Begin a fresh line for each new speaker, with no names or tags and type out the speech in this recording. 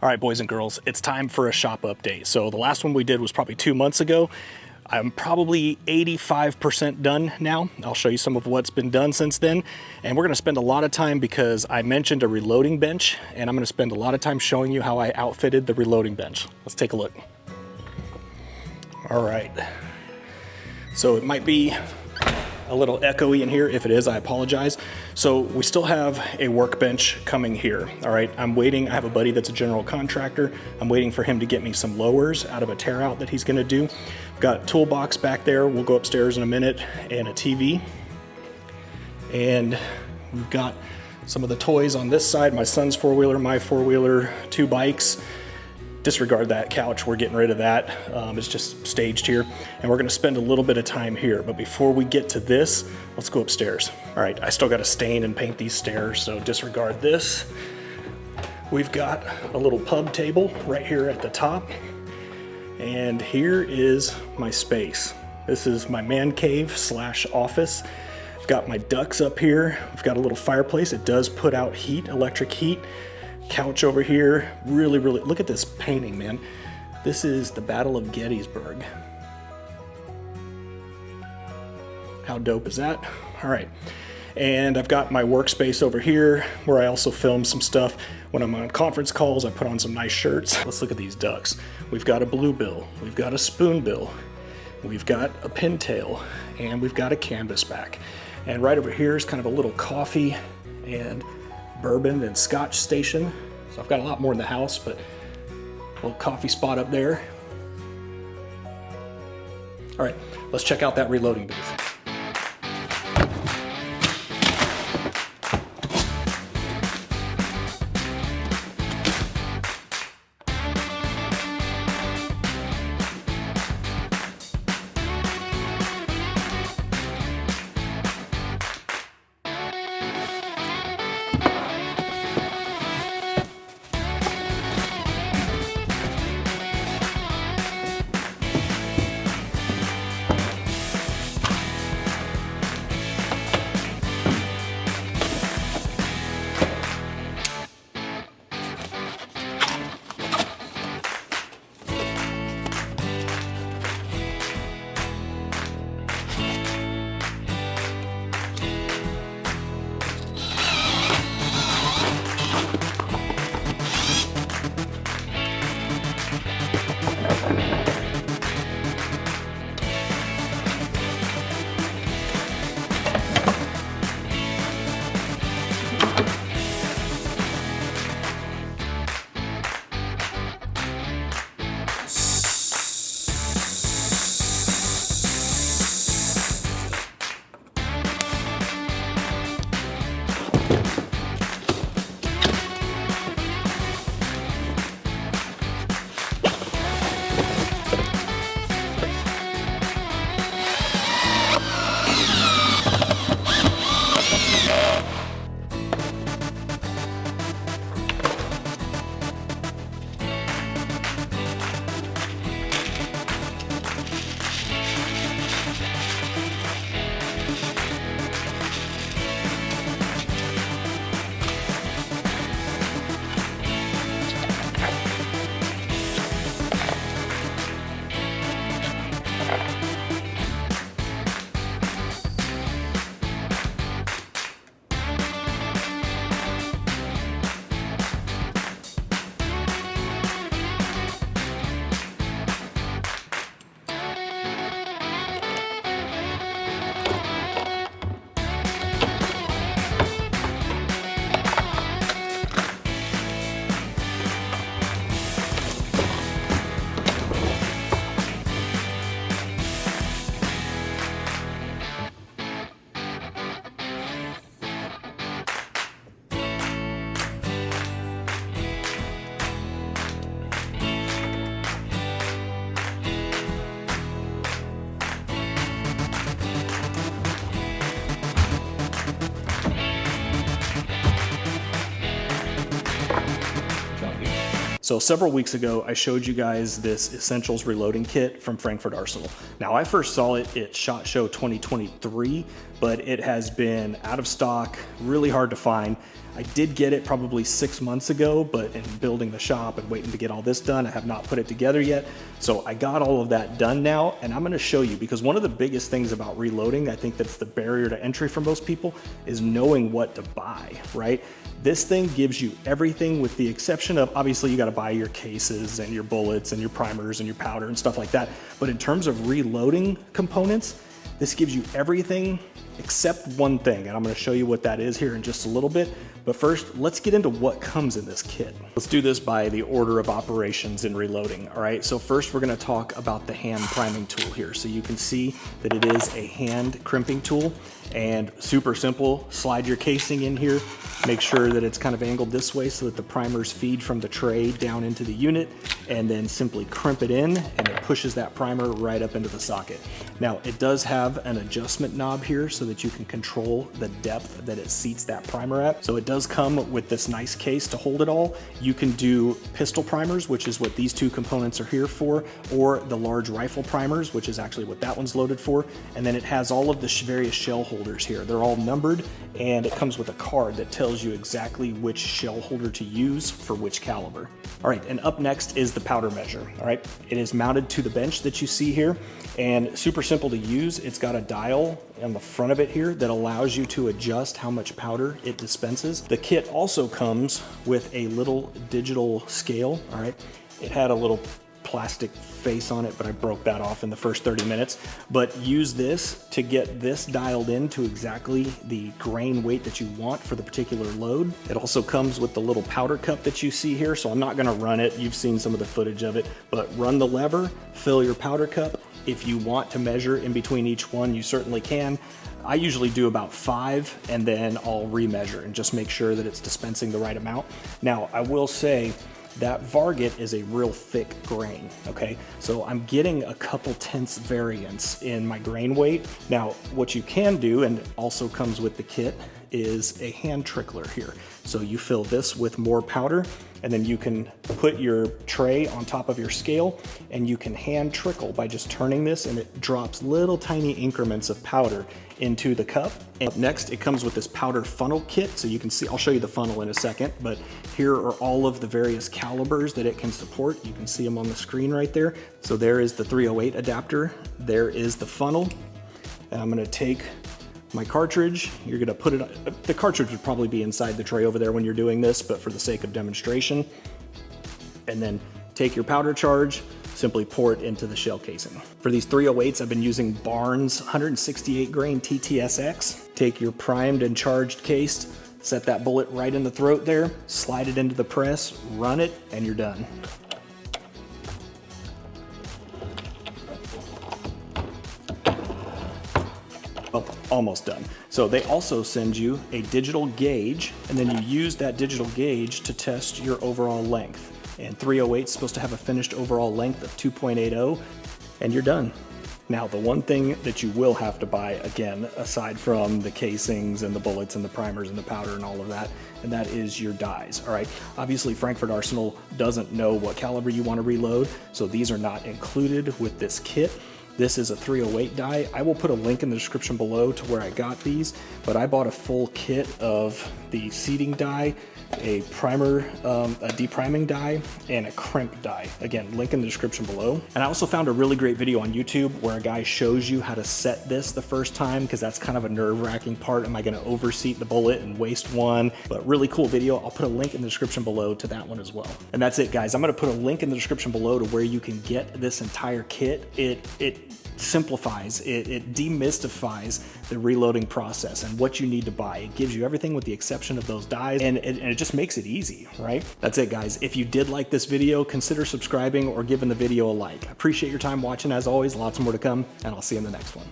All right, boys and girls, it's time for a shop update. So the last one we did was probably 2 months ago. I'm probably 85% done now. I'll show you some of what's been done since then. And we're gonna spend a lot of time because I mentioned a reloading bench, and I'm gonna spend a lot of time showing you how I outfitted the reloading bench. Let's take a look. All right. So it might be a little echoey in here. If it is, I apologize. So we still have a workbench coming here. All right, I'm waiting. I have a buddy that's a general contractor. I'm waiting for him to get me some lowers out of a tear out that he's gonna do. Got a toolbox back there. We'll go upstairs in a minute, and a TV. And we've got some of the toys on this side, my son's four-wheeler, my four-wheeler, 2 bikes. Disregard that couch, we're getting rid of that. It's just staged here, and we're gonna spend a little bit of time here. But before we get to this, let's go upstairs. All right, I still gotta stain and paint these stairs, so disregard this. We've got a little pub table right here at the top, and here is my space. This is my man cave slash office. I've got my ducks up here. I've got a little fireplace. It does put out heat, electric heat. Couch over here. Really, look at this painting, man. This is the Battle of Gettysburg. How dope is that? All right. And I've got my workspace over here where I also film some stuff. When I'm on conference calls, I put on some nice shirts. Let's look at these ducks. We've got a bluebill, we've got a spoonbill, we've got a pintail, and we've got a canvasback. And right over here is kind of a little coffee and bourbon and scotch station. So I've got a lot more in the house, but a little coffee spot up there. All right, let's check out that reloading booth. So several weeks ago, I showed you guys this Essentials reloading kit from Frankford Arsenal. Now I first saw it at SHOT Show 2023, but it has been out of stock, really hard to find. I did get it probably 6 months ago, but in building the shop and waiting to get all this done, I have not put it together yet. So I got all of that done now, and I'm gonna show you, because one of the biggest things about reloading, I think that's the barrier to entry for most people, is knowing what to buy, right? This thing gives you everything with the exception of, obviously you gotta buy your cases and your bullets and your primers and your powder and stuff like that. But in terms of reloading components, this gives you everything except one thing, and I'm gonna show you what that is here in just a little bit. But first, let's get into what comes in this kit. Let's do this by the order of operations in reloading, all right? So first we're gonna talk about the hand priming tool here. So you can see that it is a hand crimping tool, and super simple. Slide your casing in here, make sure that it's kind of angled this way so that the primers feed from the tray down into the unit, and then simply crimp it in, and it pushes that primer right up into the socket. Now, it does have an adjustment knob here so that you can control the depth that it seats that primer at. So it does come with this nice case to hold it all. You can do pistol primers, which is what these two components are here for, or the large rifle primers, which is actually what that one's loaded for. And then it has all of the various shell holders here. They're all numbered, and it comes with a card that tells you exactly which shell holder to use for which caliber. All right, and up next is the powder measure, all right? It is mounted to the bench that you see here, and super simple to use. It's got a dial on the front of it here that allows you to adjust how much powder it dispenses. The kit also comes with a little digital scale, all right? It had a little plastic face on it, but I broke that off in the first 30 minutes. But use this to get this dialed in to exactly the grain weight that you want for the particular load. It also comes with the little powder cup that you see here, so I'm not gonna run it. You've seen some of the footage of it, but run the lever, fill your powder cup. If you want to measure in between each one, you certainly can. I usually do about 5, and then I'll remeasure and just make sure that it's dispensing the right amount. Now, I will say, that varget is a real thick grain, okay? So I'm getting a couple tenths variance in my grain weight. Now, what you can do, and also comes with the kit, is a hand trickler here. So you fill this with more powder, and then you can put your tray on top of your scale, and you can hand trickle by just turning this, and it drops little tiny increments of powder into the cup. And up next, it comes with this powder funnel kit. So you can see, I'll show you the funnel in a second, but here are all of the various calibers that it can support. You can see them on the screen right there. So there is the 308 adapter. There is the funnel. And I'm gonna take my cartridge. You're gonna put it, the cartridge would probably be inside the tray over there when you're doing this, but for the sake of demonstration. And then take your powder charge, simply pour it into the shell casing. For these 308s, I've been using Barnes 168 grain TTSX. Take your primed and charged case, set that bullet right in the throat there, slide it into the press, run it, and you're done. Oh, almost done. So they also send you a digital gauge, and then you use that digital gauge to test your overall length. And 308 is supposed to have a finished overall length of 2.80, and you're done. Now, the one thing that you will have to buy, again, aside from the casings and the bullets and the primers and the powder and all of that, and that is your dies, all right? Obviously, Frankford Arsenal doesn't know what caliber you want to reload, so these are not included with this kit. This is a 308 die. I will put a link in the description below to where I got these, but I bought a full kit of the seating die, a primer, a depriming die, and a crimp die. Again, link in the description below. And I also found a really great video on YouTube where a guy shows you how to set this the first time, because that's kind of a nerve-wracking part. Am I gonna overseat the bullet and waste one? But really cool video. I'll put a link in the description below to that one as well. And that's it, guys. I'm gonna put a link in the description below to where you can get this entire kit. It simplifies, it demystifies the reloading process and what you need to buy. It gives you everything with the exception of those dies, and it just makes it easy, right? That's it, guys. If you did like this video, consider subscribing or giving the video a like. I appreciate your time watching as always. Lots more to come, and I'll see you in the next one.